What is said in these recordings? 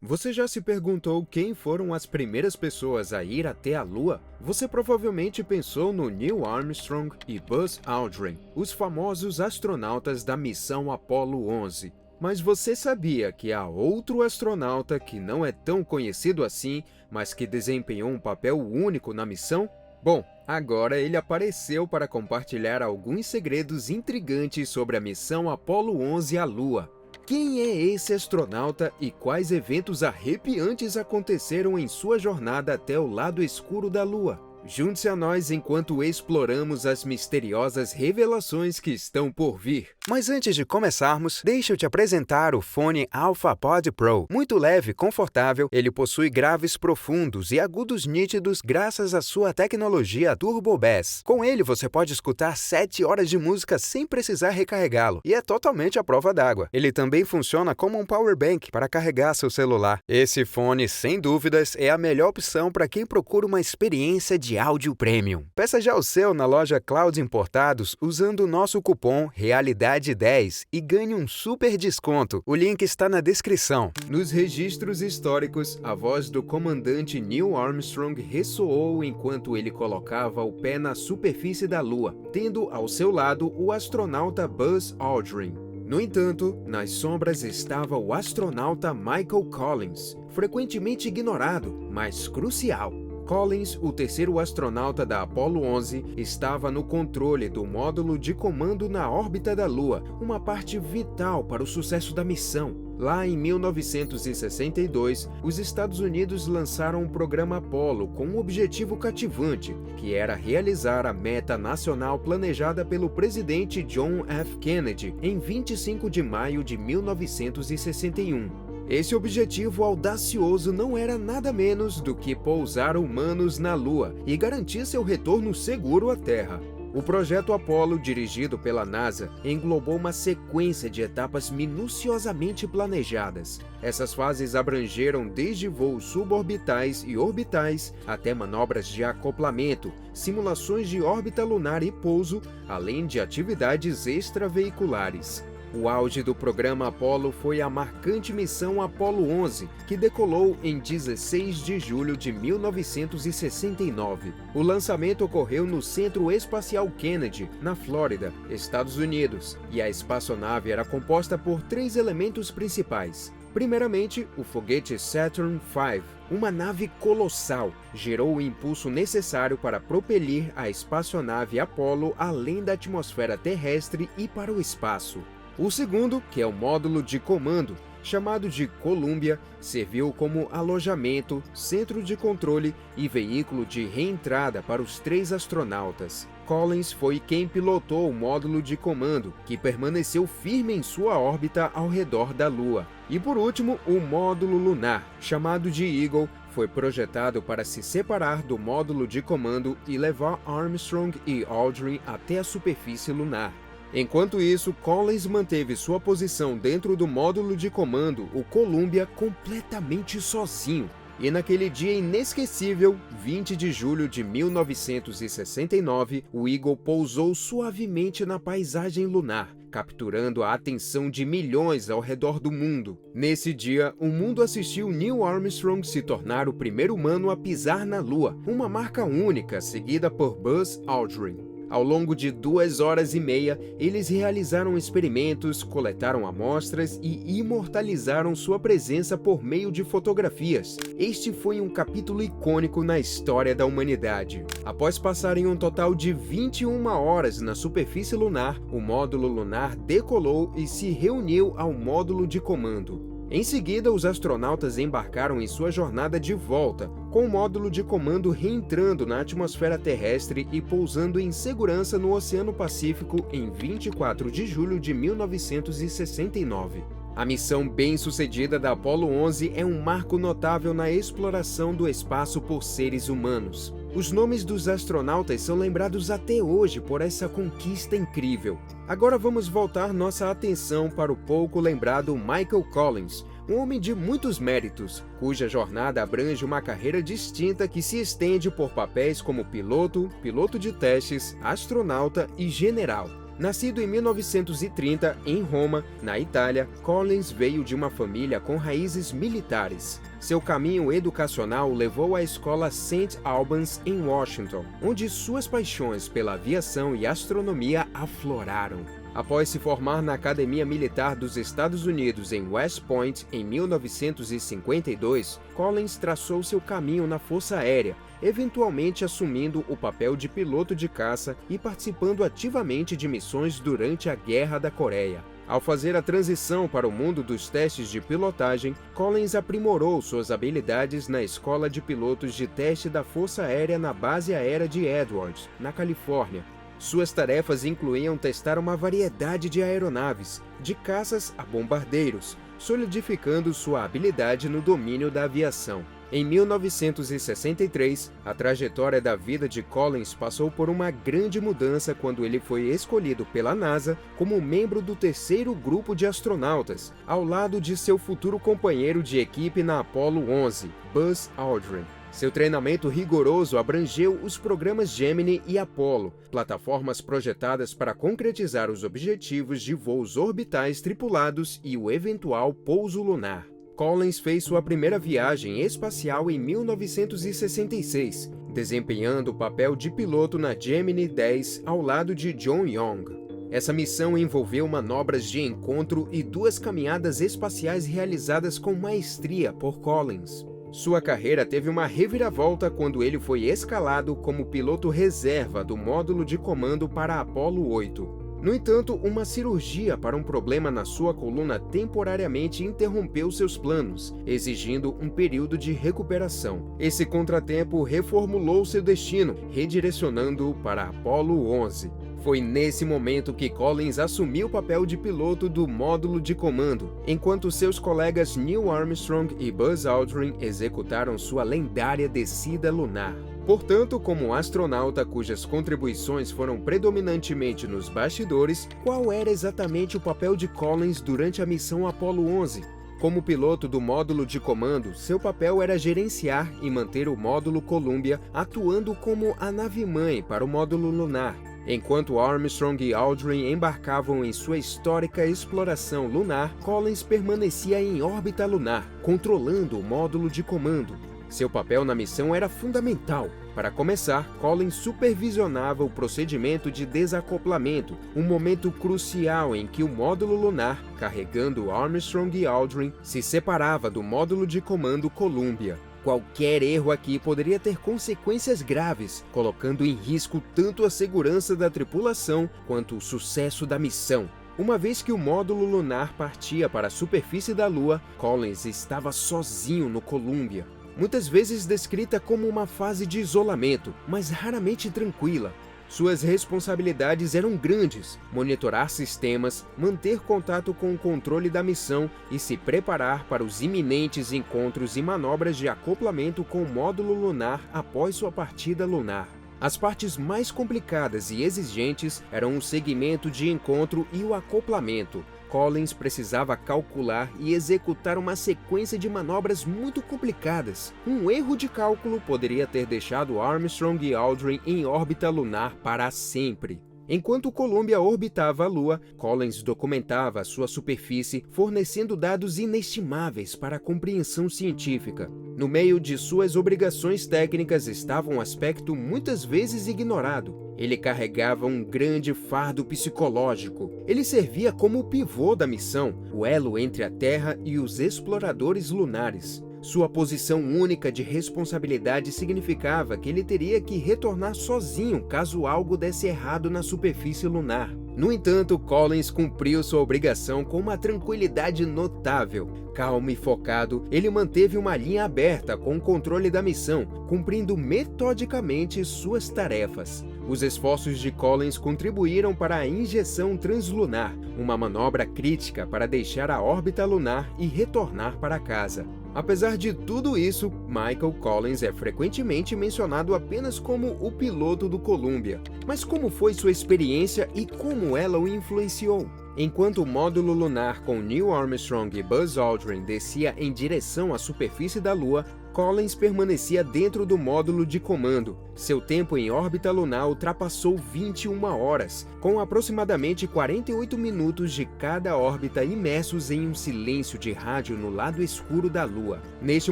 Você já se perguntou quem foram as primeiras pessoas a ir até a Lua? Você provavelmente pensou no Neil Armstrong e Buzz Aldrin, os famosos astronautas da missão Apollo 11. Mas você sabia que há outro astronauta que não é tão conhecido assim, mas que desempenhou um papel único na missão? Bom, agora ele apareceu para compartilhar alguns segredos intrigantes sobre a missão Apollo 11 à Lua. Quem é esse astronauta e quais eventos arrepiantes aconteceram em sua jornada até o lado escuro da Lua? Junte-se a nós enquanto exploramos as misteriosas revelações que estão por vir. Mas antes de começarmos, deixa eu te apresentar o fone AlphaPod Pro. Muito leve e confortável, ele possui graves profundos e agudos nítidos graças à sua tecnologia Turbo Bass. Com ele você pode escutar 7 horas de música sem precisar recarregá-lo, e é totalmente à prova d'água. Ele também funciona como um power bank para carregar seu celular. Esse fone, sem dúvidas, é a melhor opção para quem procura uma experiência de áudio premium. Peça já o seu na loja Cloud Importados usando o nosso cupom Realidade10 e ganhe um super desconto. O link está na descrição. Nos registros históricos, a voz do comandante Neil Armstrong ressoou enquanto ele colocava o pé na superfície da Lua, tendo ao seu lado o astronauta Buzz Aldrin. No entanto, nas sombras estava o astronauta Michael Collins, frequentemente ignorado, mas crucial. Collins, o terceiro astronauta da Apollo 11, estava no controle do módulo de comando na órbita da Lua, uma parte vital para o sucesso da missão. Lá em 1962, os Estados Unidos lançaram o programa Apollo com um objetivo cativante, que era realizar a meta nacional planejada pelo presidente John F. Kennedy em 25 de maio de 1961. Esse objetivo audacioso não era nada menos do que pousar humanos na Lua e garantir seu retorno seguro à Terra. O projeto Apollo, dirigido pela NASA, englobou uma sequência de etapas minuciosamente planejadas. Essas fases abrangeram desde voos suborbitais e orbitais até manobras de acoplamento, simulações de órbita lunar e pouso, além de atividades extraveiculares. O auge do programa Apollo foi a marcante missão Apollo 11, que decolou em 16 de julho de 1969. O lançamento ocorreu no Centro Espacial Kennedy, na Flórida, Estados Unidos, e a espaçonave era composta por 3 elementos principais. Primeiramente, o foguete Saturn V, uma nave colossal, gerou o impulso necessário para propelir a espaçonave Apollo além da atmosfera terrestre e para o espaço. O segundo, que é o módulo de comando, chamado de Columbia, serviu como alojamento, centro de controle e veículo de reentrada para os 3 astronautas. Collins foi quem pilotou o módulo de comando, que permaneceu firme em sua órbita ao redor da Lua. E por último, o módulo lunar, chamado de Eagle, foi projetado para se separar do módulo de comando e levar Armstrong e Aldrin até a superfície lunar. Enquanto isso, Collins manteve sua posição dentro do módulo de comando, o Columbia, completamente sozinho. E naquele dia inesquecível, 20 de julho de 1969, o Eagle pousou suavemente na paisagem lunar, capturando a atenção de milhões ao redor do mundo. Nesse dia, o mundo assistiu Neil Armstrong se tornar o primeiro humano a pisar na Lua, uma marca única seguida por Buzz Aldrin. Ao longo de 2 horas e meia, eles realizaram experimentos, coletaram amostras e imortalizaram sua presença por meio de fotografias. Este foi um capítulo icônico na história da humanidade. Após passarem um total de 21 horas na superfície lunar, o módulo lunar decolou e se reuniu ao módulo de comando. Em seguida, os astronautas embarcaram em sua jornada de volta, com o módulo de comando reentrando na atmosfera terrestre e pousando em segurança no Oceano Pacífico em 24 de julho de 1969. A missão bem-sucedida da Apollo 11 é um marco notável na exploração do espaço por seres humanos. Os nomes dos astronautas são lembrados até hoje por essa conquista incrível. Agora vamos voltar nossa atenção para o pouco lembrado Michael Collins, um homem de muitos méritos, cuja jornada abrange uma carreira distinta que se estende por papéis como piloto, piloto de testes, astronauta e general. Nascido em 1930 em Roma, na Itália, Collins veio de uma família com raízes militares. Seu caminho educacional o levou à escola St. Albans, em Washington, onde suas paixões pela aviação e astronomia afloraram. Após se formar na Academia Militar dos Estados Unidos em West Point em 1952, Collins traçou seu caminho na Força Aérea, eventualmente assumindo o papel de piloto de caça e participando ativamente de missões durante a Guerra da Coreia. Ao fazer a transição para o mundo dos testes de pilotagem, Collins aprimorou suas habilidades na Escola de Pilotos de Teste da Força Aérea na Base Aérea de Edwards, na Califórnia. Suas tarefas incluíam testar uma variedade de aeronaves, de caças a bombardeiros, solidificando sua habilidade no domínio da aviação. Em 1963, a trajetória da vida de Collins passou por uma grande mudança quando ele foi escolhido pela NASA como membro do terceiro grupo de astronautas, ao lado de seu futuro companheiro de equipe na Apollo 11, Buzz Aldrin. Seu treinamento rigoroso abrangeu os programas Gemini e Apollo, plataformas projetadas para concretizar os objetivos de voos orbitais tripulados e o eventual pouso lunar. Collins fez sua primeira viagem espacial em 1966, desempenhando o papel de piloto na Gemini 10 ao lado de John Young. Essa missão envolveu manobras de encontro e 2 caminhadas espaciais realizadas com maestria por Collins. Sua carreira teve uma reviravolta quando ele foi escalado como piloto reserva do módulo de comando para Apollo 8. No entanto, uma cirurgia para um problema na sua coluna temporariamente interrompeu seus planos, exigindo um período de recuperação. Esse contratempo reformulou seu destino, redirecionando-o para Apollo 11. Foi nesse momento que Collins assumiu o papel de piloto do módulo de comando, enquanto seus colegas Neil Armstrong e Buzz Aldrin executaram sua lendária descida lunar. Portanto, como astronauta cujas contribuições foram predominantemente nos bastidores, qual era exatamente o papel de Collins durante a missão Apollo 11? Como piloto do módulo de comando, seu papel era gerenciar e manter o módulo Columbia atuando como a nave-mãe para o módulo lunar. Enquanto Armstrong e Aldrin embarcavam em sua histórica exploração lunar, Collins permanecia em órbita lunar, controlando o módulo de comando. Seu papel na missão era fundamental. Para começar, Collins supervisionava o procedimento de desacoplamento, um momento crucial em que o módulo lunar, carregando Armstrong e Aldrin, se separava do módulo de comando Columbia. Qualquer erro aqui poderia ter consequências graves, colocando em risco tanto a segurança da tripulação quanto o sucesso da missão. Uma vez que o módulo lunar partia para a superfície da Lua, Collins estava sozinho no Columbia. Muitas vezes descrita como uma fase de isolamento, mas raramente tranquila. Suas responsabilidades eram grandes: monitorar sistemas, manter contato com o controle da missão e se preparar para os iminentes encontros e manobras de acoplamento com o módulo lunar após sua partida lunar. As partes mais complicadas e exigentes eram o segmento de encontro e o acoplamento. Collins precisava calcular e executar uma sequência de manobras muito complicadas. Um erro de cálculo poderia ter deixado Armstrong e Aldrin em órbita lunar para sempre. Enquanto Columbia orbitava a Lua, Collins documentava a sua superfície, fornecendo dados inestimáveis para a compreensão científica. No meio de suas obrigações técnicas estava um aspecto muitas vezes ignorado. Ele carregava um grande fardo psicológico. Ele servia como o pivô da missão, o elo entre a Terra e os exploradores lunares. Sua posição única de responsabilidade significava que ele teria que retornar sozinho caso algo desse errado na superfície lunar. No entanto, Collins cumpriu sua obrigação com uma tranquilidade notável. Calmo e focado, ele manteve uma linha aberta com o controle da missão, cumprindo metodicamente suas tarefas. Os esforços de Collins contribuíram para a injeção translunar, uma manobra crítica para deixar a órbita lunar e retornar para casa. Apesar de tudo isso, Michael Collins é frequentemente mencionado apenas como o piloto do Columbia. Mas como foi sua experiência e como ela o influenciou? Enquanto o módulo lunar com Neil Armstrong e Buzz Aldrin descia em direção à superfície da Lua, Collins permanecia dentro do módulo de comando. Seu tempo em órbita lunar ultrapassou 21 horas, com aproximadamente 48 minutos de cada órbita imersos em um silêncio de rádio no lado escuro da Lua. Neste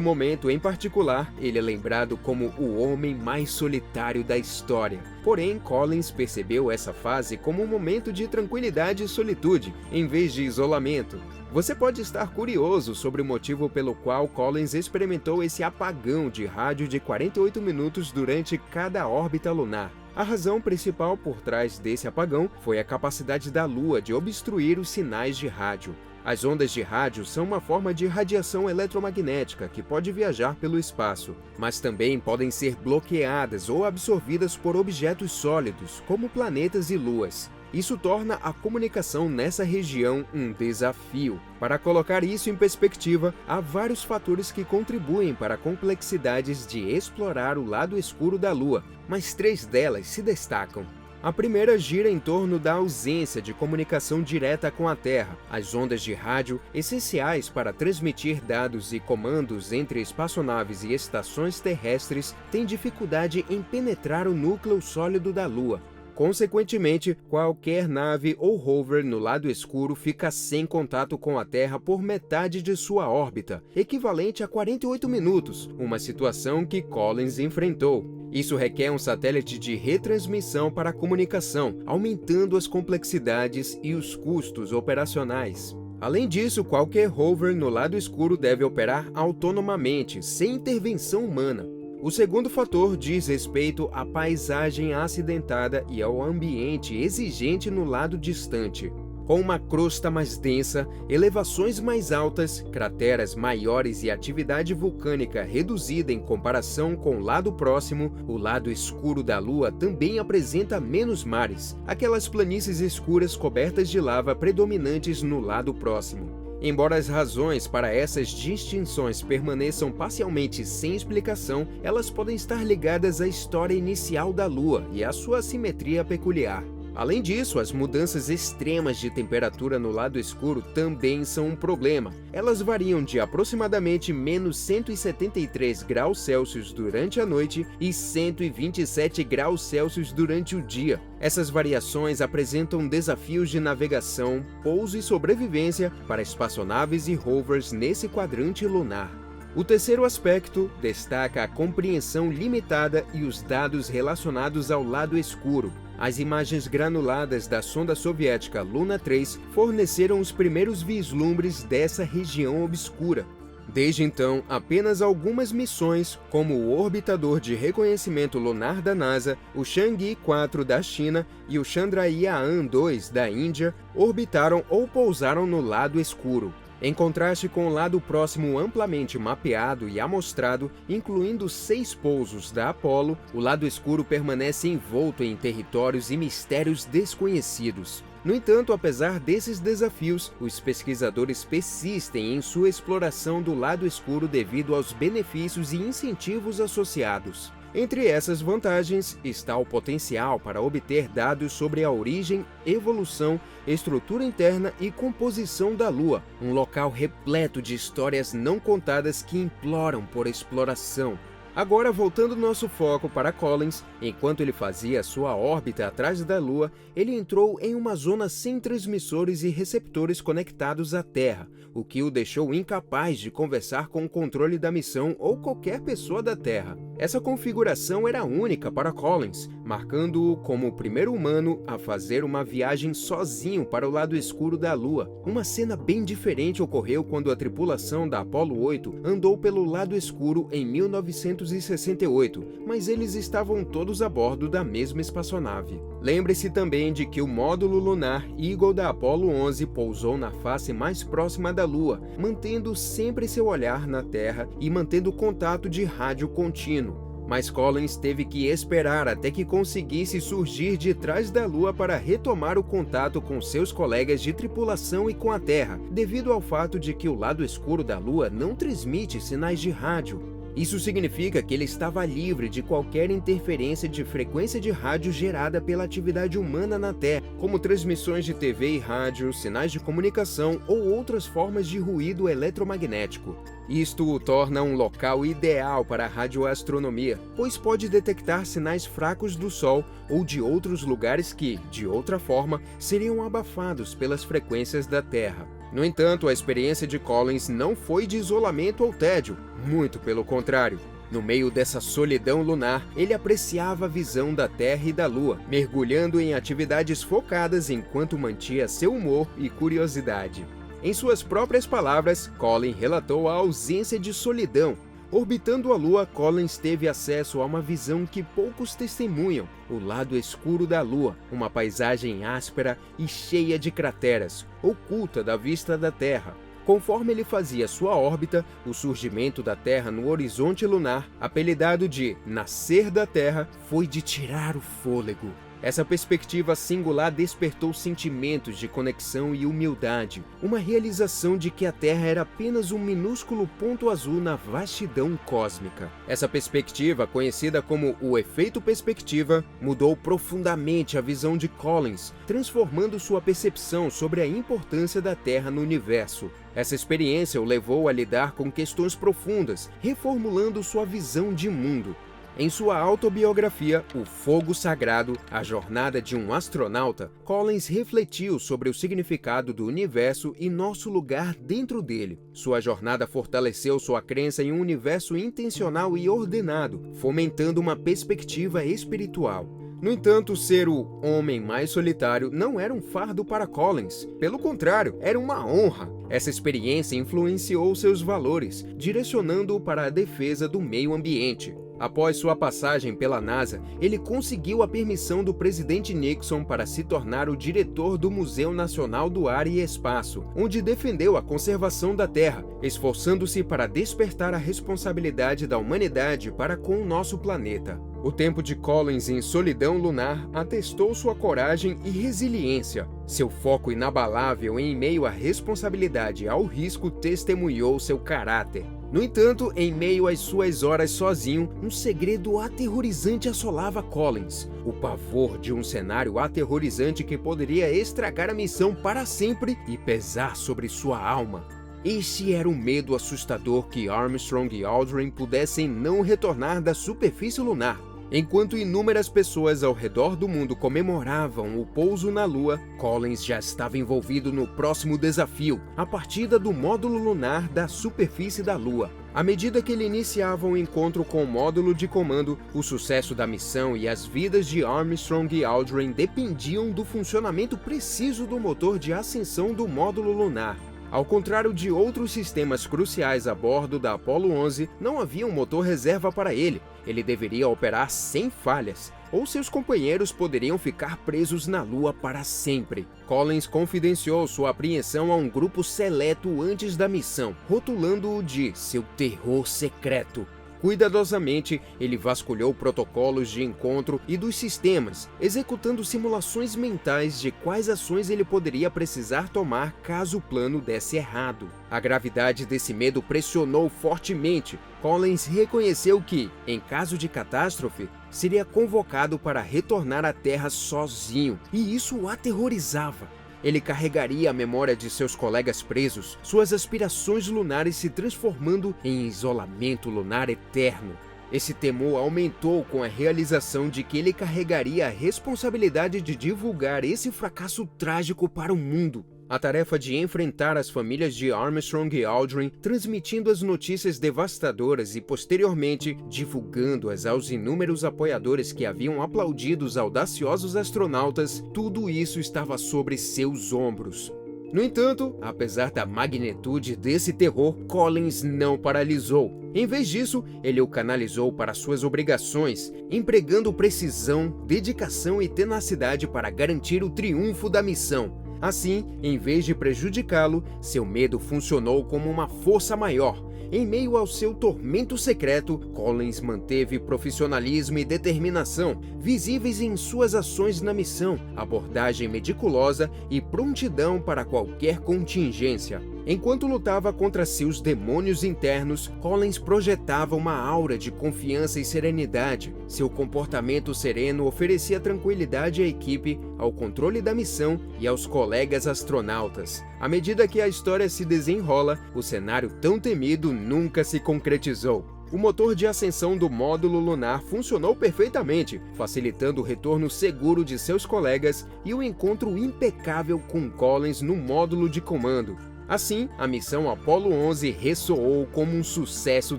momento, em particular, ele é lembrado como o homem mais solitário da história. Porém, Collins percebeu essa fase como um momento de tranquilidade e solitude, em vez de isolamento. Você pode estar curioso sobre o motivo pelo qual Collins experimentou esse apagão de rádio de 48 minutos durante cada órbita lunar. A razão principal por trás desse apagão foi a capacidade da Lua de obstruir os sinais de rádio. As ondas de rádio são uma forma de radiação eletromagnética que pode viajar pelo espaço, mas também podem ser bloqueadas ou absorvidas por objetos sólidos, como planetas e luas. Isso torna a comunicação nessa região um desafio. Para colocar isso em perspectiva, há vários fatores que contribuem para a complexidade de explorar o lado escuro da Lua, mas 3 delas se destacam. A primeira gira em torno da ausência de comunicação direta com a Terra. As ondas de rádio, essenciais para transmitir dados e comandos entre espaçonaves e estações terrestres, têm dificuldade em penetrar o núcleo sólido da Lua. Consequentemente, qualquer nave ou rover no lado escuro fica sem contato com a Terra por metade de sua órbita, equivalente a 48 minutos, uma situação que Collins enfrentou. Isso requer um satélite de retransmissão para a comunicação, aumentando as complexidades e os custos operacionais. Além disso, qualquer rover no lado escuro deve operar autonomamente, sem intervenção humana. O segundo fator diz respeito à paisagem acidentada e ao ambiente exigente no lado distante. Com uma crosta mais densa, elevações mais altas, crateras maiores e atividade vulcânica reduzida em comparação com o lado próximo, o lado escuro da Lua também apresenta menos mares, aquelas planícies escuras cobertas de lava predominantes no lado próximo. Embora as razões para essas distinções permaneçam parcialmente sem explicação, elas podem estar ligadas à história inicial da Lua e à sua assimetria peculiar. Além disso, as mudanças extremas de temperatura no lado escuro também são um problema. Elas variam de aproximadamente menos 173 graus Celsius durante a noite e 127 graus Celsius durante o dia. Essas variações apresentam desafios de navegação, pouso e sobrevivência para espaçonaves e rovers nesse quadrante lunar. O terceiro aspecto destaca a compreensão limitada e os dados relacionados ao lado escuro. As imagens granuladas da sonda soviética Luna 3 forneceram os primeiros vislumbres dessa região obscura. Desde então, apenas algumas missões, como o Orbitador de Reconhecimento Lunar da NASA, o Chang'e 4 da China e o Chandrayaan-2 da Índia, orbitaram ou pousaram no lado escuro. Em contraste com o lado próximo amplamente mapeado e amostrado, incluindo 6 pousos da Apollo, o lado escuro permanece envolto em territórios e mistérios desconhecidos. No entanto, apesar desses desafios, os pesquisadores persistem em sua exploração do lado escuro devido aos benefícios e incentivos associados. Entre essas vantagens está o potencial para obter dados sobre a origem, evolução, estrutura interna e composição da Lua, um local repleto de histórias não contadas que imploram por exploração. Agora, voltando nosso foco para Collins, enquanto ele fazia sua órbita atrás da Lua, ele entrou em uma zona sem transmissores e receptores conectados à Terra, o que o deixou incapaz de conversar com o controle da missão ou qualquer pessoa da Terra. Essa configuração era única para Collins, marcando-o como o primeiro humano a fazer uma viagem sozinho para o lado escuro da Lua. Uma cena bem diferente ocorreu quando a tripulação da Apollo 8 andou pelo lado escuro em 1968, mas eles estavam todos a bordo da mesma espaçonave. Lembre-se também de que o módulo lunar Eagle da Apollo 11 pousou na face mais próxima da Lua, mantendo sempre seu olhar na Terra e mantendo contato de rádio contínuo. Mas Collins teve que esperar até que conseguisse surgir de trás da Lua para retomar o contato com seus colegas de tripulação e com a Terra, devido ao fato de que o lado escuro da Lua não transmite sinais de rádio. Isso significa que ele estava livre de qualquer interferência de frequência de rádio gerada pela atividade humana na Terra, como transmissões de TV e rádio, sinais de comunicação ou outras formas de ruído eletromagnético. Isto o torna um local ideal para a radioastronomia, pois pode detectar sinais fracos do Sol ou de outros lugares que, de outra forma, seriam abafados pelas frequências da Terra. No entanto, a experiência de Collins não foi de isolamento ou tédio, muito pelo contrário. No meio dessa solidão lunar, ele apreciava a visão da Terra e da Lua, mergulhando em atividades focadas enquanto mantinha seu humor e curiosidade. Em suas próprias palavras, Collins relatou a ausência de solidão. Orbitando a Lua, Collins teve acesso a uma visão que poucos testemunham, o lado escuro da Lua, uma paisagem áspera e cheia de crateras, oculta da vista da Terra. Conforme ele fazia sua órbita, o surgimento da Terra no horizonte lunar, apelidado de Nascer da Terra, foi de tirar o fôlego. Essa perspectiva singular despertou sentimentos de conexão e humildade, uma realização de que a Terra era apenas um minúsculo ponto azul na vastidão cósmica. Essa perspectiva, conhecida como o efeito perspectiva, mudou profundamente a visão de Collins, transformando sua percepção sobre a importância da Terra no universo. Essa experiência o levou a lidar com questões profundas, reformulando sua visão de mundo. Em sua autobiografia, O Fogo Sagrado, a jornada de um astronauta, Collins refletiu sobre o significado do universo e nosso lugar dentro dele. Sua jornada fortaleceu sua crença em um universo intencional e ordenado, fomentando uma perspectiva espiritual. No entanto, ser o homem mais solitário não era um fardo para Collins. Pelo contrário, era uma honra. Essa experiência influenciou seus valores, direcionando-o para a defesa do meio ambiente. Após sua passagem pela NASA, ele conseguiu a permissão do presidente Nixon para se tornar o diretor do Museu Nacional do Ar e Espaço, onde defendeu a conservação da Terra, esforçando-se para despertar a responsabilidade da humanidade para com o nosso planeta. O tempo de Collins em solidão lunar atestou sua coragem e resiliência. Seu foco inabalável em meio à responsabilidade e ao risco testemunhou seu caráter. No entanto, em meio às suas horas sozinho, um segredo aterrorizante assolava Collins. O pavor de um cenário aterrorizante que poderia estragar a missão para sempre e pesar sobre sua alma. Este era o medo assustador que Armstrong e Aldrin pudessem não retornar da superfície lunar. Enquanto inúmeras pessoas ao redor do mundo comemoravam o pouso na Lua, Collins já estava envolvido no próximo desafio, a partida do módulo lunar da superfície da Lua. À medida que ele iniciava o encontro com o módulo de comando, o sucesso da missão e as vidas de Armstrong e Aldrin dependiam do funcionamento preciso do motor de ascensão do módulo lunar. Ao contrário de outros sistemas cruciais a bordo da Apollo 11, não havia um motor reserva para ele. Ele deveria operar sem falhas, ou seus companheiros poderiam ficar presos na Lua para sempre. Collins confidenciou sua apreensão a um grupo seleto antes da missão, rotulando-o de seu terror secreto. Cuidadosamente, ele vasculhou protocolos de encontro e dos sistemas, executando simulações mentais de quais ações ele poderia precisar tomar caso o plano desse errado. A gravidade desse medo pressionou fortemente. Collins reconheceu que, em caso de catástrofe, seria convocado para retornar à Terra sozinho, e isso o aterrorizava. Ele carregaria a memória de seus colegas presos, suas aspirações lunares se transformando em isolamento lunar eterno. Esse temor aumentou com a realização de que ele carregaria a responsabilidade de divulgar esse fracasso trágico para o mundo. A tarefa de enfrentar as famílias de Armstrong e Aldrin, transmitindo as notícias devastadoras e, posteriormente, divulgando-as aos inúmeros apoiadores que haviam aplaudido os audaciosos astronautas, tudo isso estava sobre seus ombros. No entanto, apesar da magnitude desse terror, Collins não paralisou. Em vez disso, ele o canalizou para suas obrigações, empregando precisão, dedicação e tenacidade para garantir o triunfo da missão. Assim, em vez de prejudicá-lo, seu medo funcionou como uma força maior. Em meio ao seu tormento secreto, Collins manteve profissionalismo e determinação, visíveis em suas ações na missão, abordagem meticulosa e prontidão para qualquer contingência. Enquanto lutava contra seus demônios internos, Collins projetava uma aura de confiança e serenidade. Seu comportamento sereno oferecia tranquilidade à equipe, ao controle da missão e aos colegas astronautas. À medida que a história se desenrola, o cenário tão temido nunca se concretizou. O motor de ascensão do módulo lunar funcionou perfeitamente, facilitando o retorno seguro de seus colegas e o encontro impecável com Collins no módulo de comando. Assim, a missão Apollo 11 ressoou como um sucesso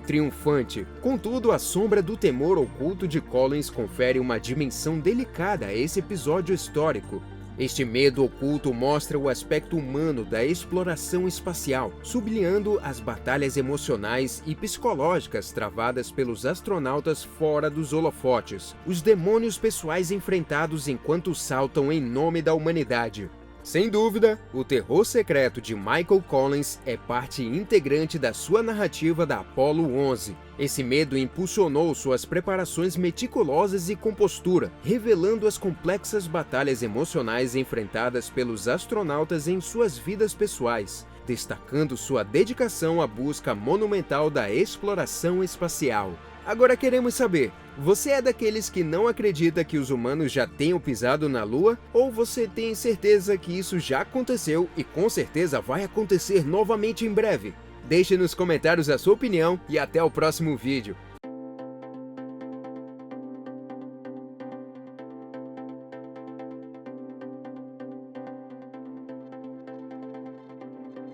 triunfante. Contudo, a sombra do temor oculto de Collins confere uma dimensão delicada a esse episódio histórico. Este medo oculto mostra o aspecto humano da exploração espacial, sublinhando as batalhas emocionais e psicológicas travadas pelos astronautas fora dos holofotes, os demônios pessoais enfrentados enquanto saltam em nome da humanidade. Sem dúvida, o terror secreto de Michael Collins é parte integrante da sua narrativa da Apollo 11. Esse medo impulsionou suas preparações meticulosas e compostura, revelando as complexas batalhas emocionais enfrentadas pelos astronautas em suas vidas pessoais, destacando sua dedicação à busca monumental da exploração espacial. Agora queremos saber, você é daqueles que não acredita que os humanos já tenham pisado na Lua? Ou você tem certeza que isso já aconteceu e com certeza vai acontecer novamente em breve? Deixe nos comentários a sua opinião e até o próximo vídeo.